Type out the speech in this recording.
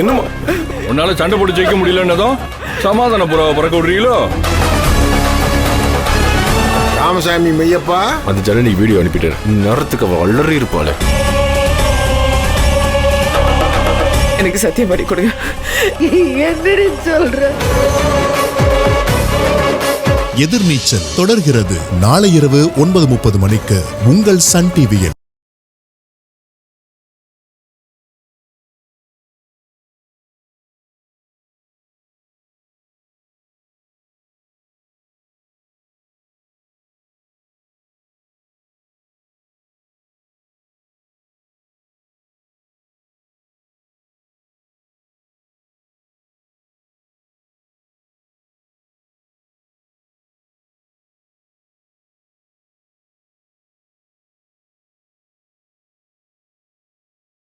என்னமா உன்னால சண்டை போட்டு ஜெயிக்க முடியலன்னதும் சமாதான புறாவை பறக்க விடுறீங்களோ? ராமசாமி மையப்பா, அந்த ஜனனி வீடியோ அனுப்பிட்டாரு. நேரத்துக்கு அவ அலறி இருப்பாளே. எனக்கு சத்தியம் பண்ணி கொடுங்க. என்னடி சொல்ற? எதிர்நீச்சல் தொடர்கிறது நாளை இரவு 9:30 மணிக்கு உங்கள் சன் டிவியில்.